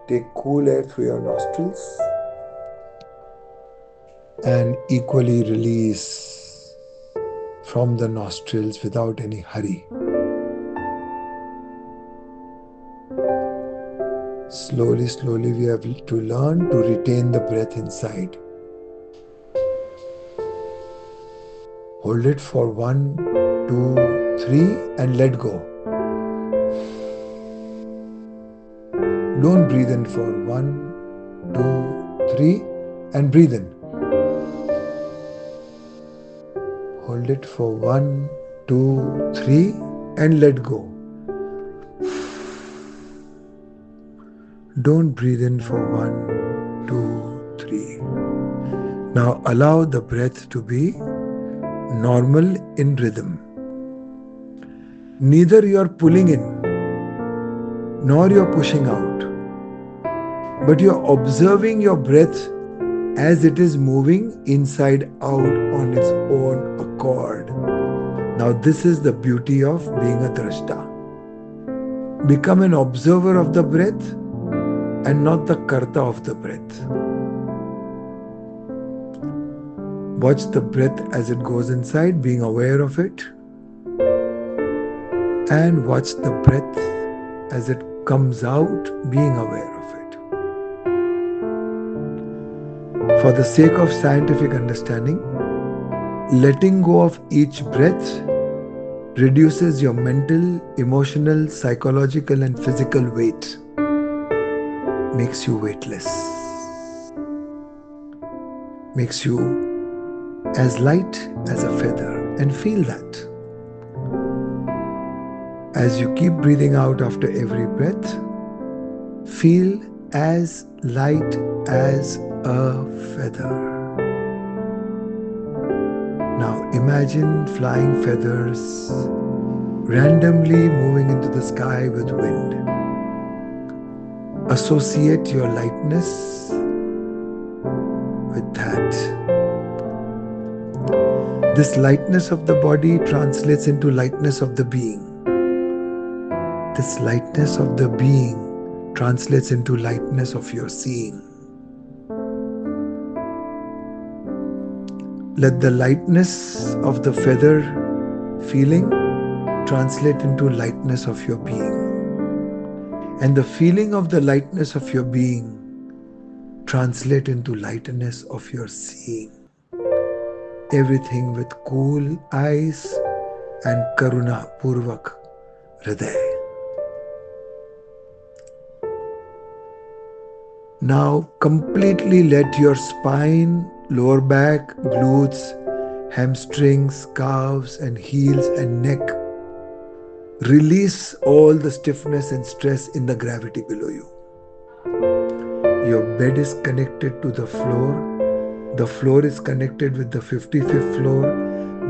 Take cool air through your nostrils and equally release from the nostrils without any hurry. Slowly, slowly, we have to learn to retain the breath inside. Hold it for 1, 2, 3 and let go. Don't breathe in for 1, 2, 3 and breathe in. Hold it for 1, 2, 3 and let go. Don't breathe in for 1, 2, 3. Now allow the breath to be normal in rhythm. Neither you are pulling in nor you are pushing out, but you are observing your breath as it is moving inside out on its own accord. Now this is the beauty of being a drashta. Become an observer of the breath and not the karta of the breath. Watch the breath as it goes inside, being aware of it. And watch the breath as it comes out, being aware of it. For the sake of scientific understanding, letting go of each breath reduces your mental, emotional, psychological and physical weight. Makes you weightless. Makes you as light as a feather, and feel that. As you keep breathing out after every breath, feel as light as a feather. Now imagine flying feathers randomly moving into the sky with wind. Associate your lightness with that. This lightness of the body translates into lightness of the being. This lightness of the being translates into lightness of your seeing. Let the lightness of the feather feeling translate into lightness of your being. And the feeling of the lightness of your being translate into lightness of your seeing. Everything with cool eyes and karuna purvak hriday. Now completely let your spine, lower back, glutes, hamstrings, calves and heels and neck release all the stiffness and stress in the gravity below you. Your bed is connected to the floor. The floor is connected with the 55th floor.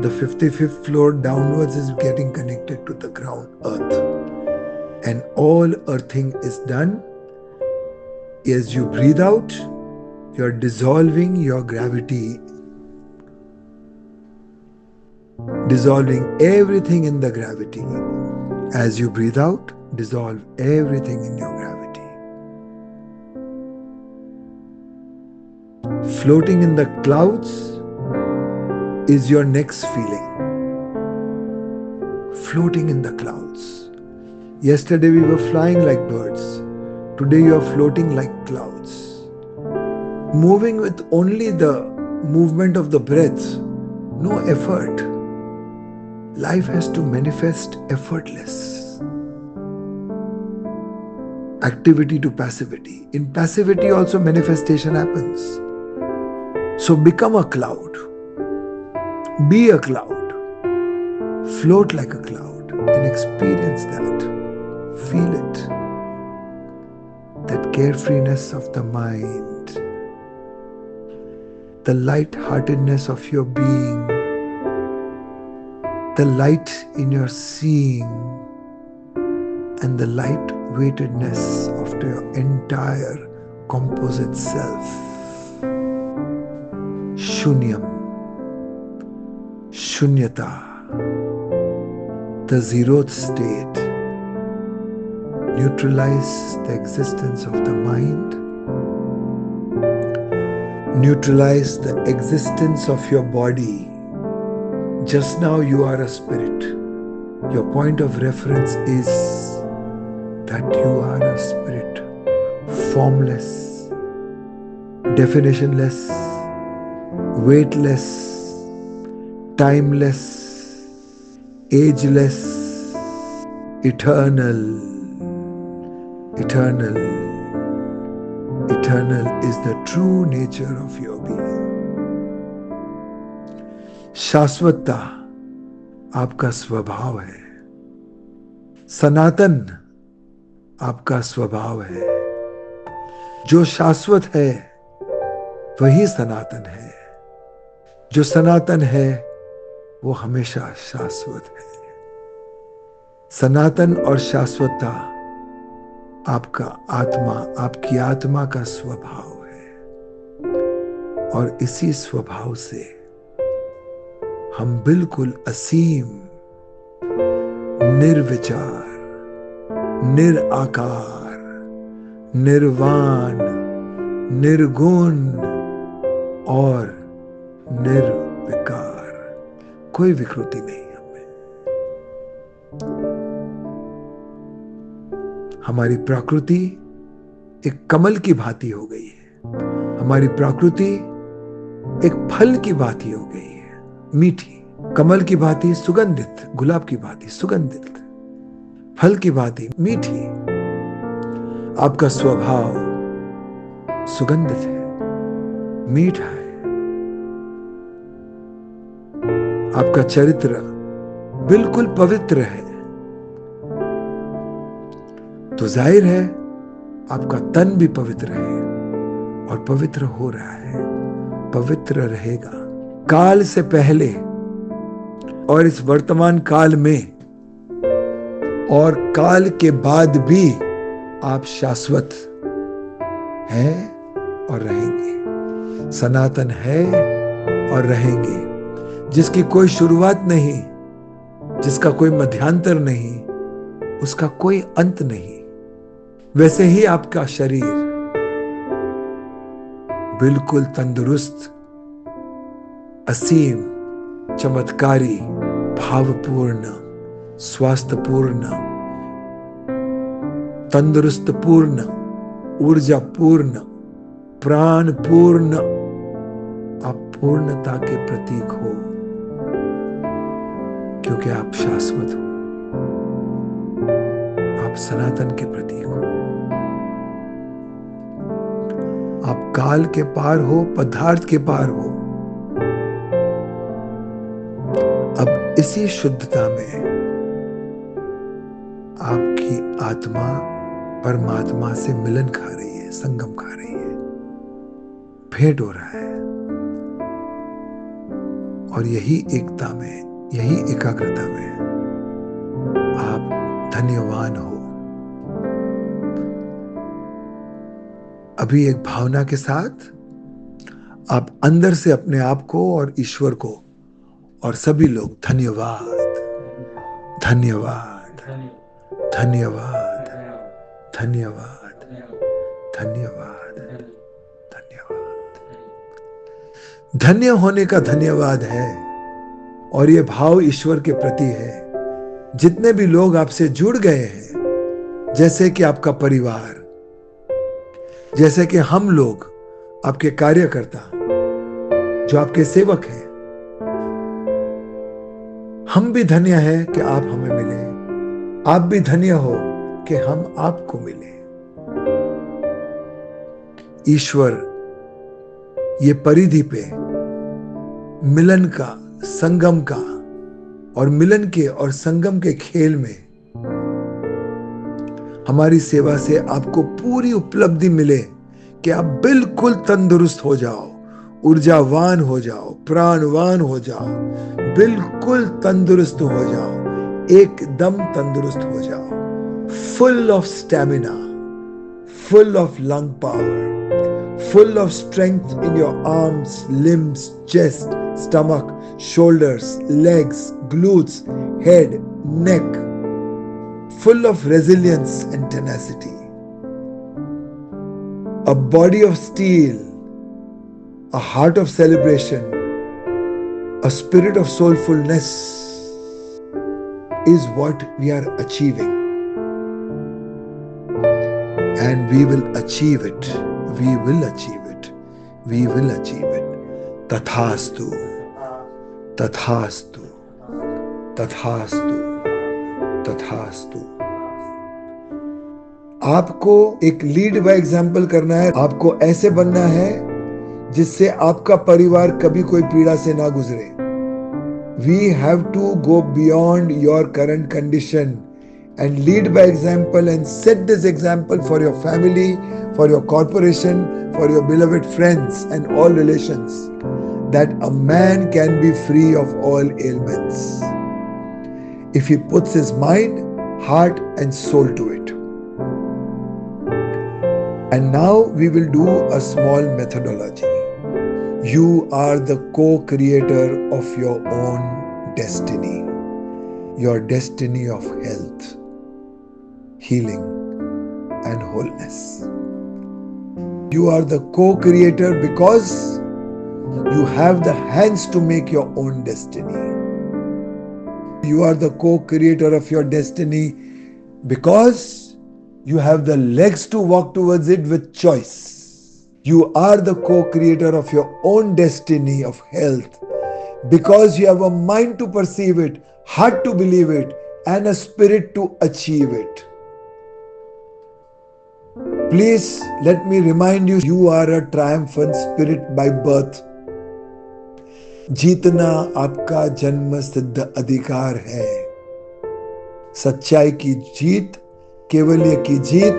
The 55th floor downwards is getting connected to the ground, earth. And all earthing is done. As you breathe out, you are dissolving your gravity. Dissolving everything in the gravity. As you breathe out, dissolve everything in your gravity. Floating in the clouds is your next feeling. Floating in the clouds. Yesterday we were flying like birds. Today you are floating like clouds. Moving with only the movement of the breath, no effort. Life has to manifest effortless. Activity to passivity. In passivity also manifestation happens. So become a cloud. Be a cloud. Float like a cloud and experience that. Feel it. That carefreeness of the mind. The light-heartedness of your being. The light in your seeing. And the light-weightedness of your entire composite self. Shunyam, Shunyata, the zeroth state, Neutralize the existence of the mind. Neutralize the existence of your body. Just now you are a spirit. Your point of reference is that you are a spirit, formless, definitionless, weightless, timeless, ageless, eternal. Eternal. Eternal is the true nature of your being. शाश्वतता आपका स्वभाव है. सनातन आपका स्वभाव है. जो शाश्वत है वही सनातन है. जो सनातन है वो हमेशा शाश्वत है. सनातन और शाश्वतता आपका आत्मा, आपकी आत्मा का स्वभाव है. और इसी स्वभाव से हम बिल्कुल असीम, निर्विचार, निराकार, निर्वाण, निर्गुण और निर्विकार. कोई विकृति नहीं हमें. हमारी प्रकृति एक कमल की भांति हो गई है. हमारी प्रकृति एक फल की भांति हो गई है, मीठी. कमल की भांति सुगंधित, गुलाब की भांति सुगंधित, फल की भांति मीठी. आपका स्वभाव सुगंधित है, मीठा है. आपका चरित्र बिल्कुल पवित्र है. तो जाहिर है आपका तन भी पवित्र है और पवित्र हो रहा है, पवित्र रहेगा. काल से पहले और इस वर्तमान काल में और काल के बाद भी आप शाश्वत हैं और रहेंगे. सनातन है और रहेंगे. जिसकी कोई शुरुआत नहीं, जिसका कोई मध्यांतर नहीं, उसका कोई अंत नहीं. वैसे ही आपका शरीर बिल्कुल तंदुरुस्त, असीम, चमत्कारी, भावपूर्ण, स्वास्थ्यपूर्ण, तंदुरुस्तपूर्ण, ऊर्जापूर्ण, प्राणपूर्ण, आप पूर्णता के प्रतीक हो क्योंकि आप शाश्वत हो. आप सनातन के प्रतीक हो. आप काल के पार हो, पदार्थ के पार हो. अब इसी शुद्धता में आपकी आत्मा परमात्मा से मिलन खा रही है, संगम खा रही है, भेंट हो रहा है. और यही एकता में, यही एकाग्रता में आप धन्यवान हो. अभी एक भावना के साथ आप अंदर से अपने आप को और ईश्वर को और सभी लोग धन्यवाद, धन्यवाद, धन्यवाद, धन्यवाद, धन्यवाद, धन्यवाद. धन्य होने का धन्यवाद है. और ये भाव ईश्वर के प्रति है. जितने भी लोग आपसे जुड़ गए हैं, जैसे कि आपका परिवार, जैसे कि हम लोग आपके कार्यकर्ता, जो आपके सेवक हैं, हम भी धन्य हैं कि आप हमें मिले. आप भी धन्य हो कि हम आपको मिले. ईश्वर ये परिधि पे मिलन का, संगम का और मिलन के और संगम के खेल में हमारी सेवा से आपको पूरी उपलब्धि मिले कि आप बिल्कुल तंदुरुस्त हो जाओ, ऊर्जावान हो जाओ, प्राणवान हो जाओ, बिल्कुल तंदुरुस्त हो जाओ, एकदम तंदुरुस्त हो जाओ. Full of stamina, full of lung power, full of strength in your arms, limbs, chest, stomach, shoulders, legs, glutes, head, neck. full of resilience and tenacity. A body of steel, a heart of celebration, a spirit of soulfulness is what we are achieving. And we will achieve it. We will achieve it. We will achieve it. Tathastu. Tathastu. Tathastu. Tathastu. आपको एक lead by example करना है. आपको ऐसे बनना है जिससे आपका परिवार कभी कोई पीड़ा से ना गुजरे. We have to go beyond your current condition and lead by example and set this example for your family, for your corporation, for your beloved friends and all relations, that a man can be free of all ailments if he puts his mind, heart and soul to it. And now we will do a small methodology. You are the co-creator of your own destiny. Your destiny of health, healing and wholeness. You are the co-creator because you have the hands to make your own destiny. You are the co-creator of your destiny because you have the legs to walk towards it with choice. You are the co-creator of your own destiny of health because you have a mind to perceive it, heart to believe it, and a spirit to achieve it. Please let me remind you, you are a triumphant spirit by birth. जीतना आपका जन्म सिद्ध अधिकार है. सच्चाई की जीत, केवल्य की जीत,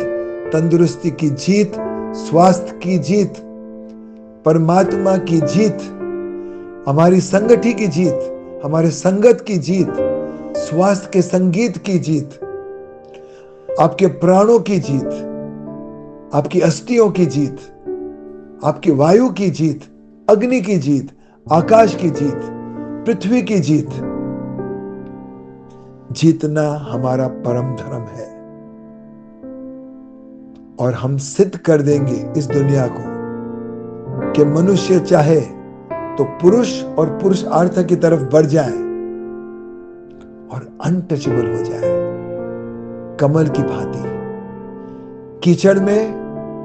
तंदुरुस्ती की जीत, स्वास्थ्य की जीत, परमात्मा की जीत, हमारी संगति की जीत, हमारे संगत की जीत, स्वास्थ्य के संगीत की जीत, आपके प्राणों की जीत, आपकी अस्थियों की जीत, आपकी वायु की जीत, अग्नि की जीत, आकाश की जीत, पृथ्वी की जीत. जीतना हमारा परम धर्म है और हम सिद्ध कर देंगे इस दुनिया को कि मनुष्य चाहे तो पुरुष और पुरुषार्थ की तरफ बढ़ जाए और अनटचेबल हो जाए, कमल की भांति, कीचड़ में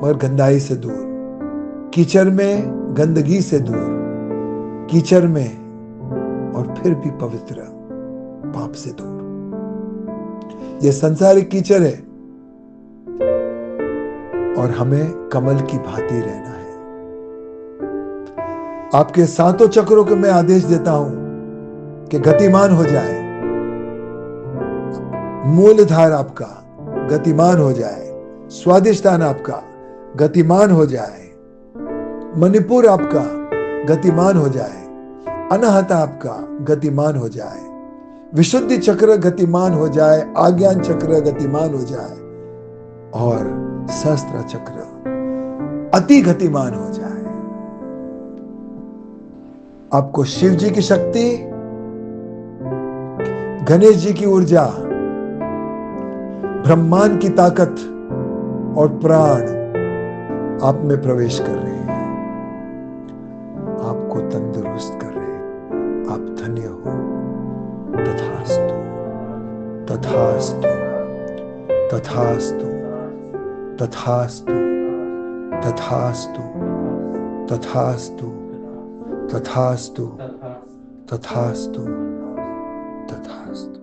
मगर गंदाई से दूर, कीचड़ में गंदगी से दूर, कीचड़ में और फिर भी पवित्र, पाप से दूर. यह संसारिक कीचड़ है और हमें कमल की भांति रहना है. आपके सातों चक्रों को मैं आदेश देता हूं कि गतिमान हो जाए. मूलधार आपका गतिमान हो जाए, स्वादिष्ठान आपका गतिमान हो जाए, मणिपुर आपका गतिमान हो जाए, अनाहता आपका गतिमान हो जाए, विशुद्धि चक्र गतिमान हो जाए, आज्ञान चक्र गतिमान हो जाए और सहस्त्र चक्र अति गतिमान हो जाए. आपको शिव जी की शक्ति, गणेश जी की ऊर्जा, ब्रह्मांड की ताकत और प्राण आप में प्रवेश कर रहे हैं, आपको तंदुरुस्त कर रहे हैं. आप धन्य हो. तथास्तु, तथास्तु, तथास्तु, तथास्तु, तथास्तु, तथास्तु, तथास्तु, तथास्तु, तथास्तु.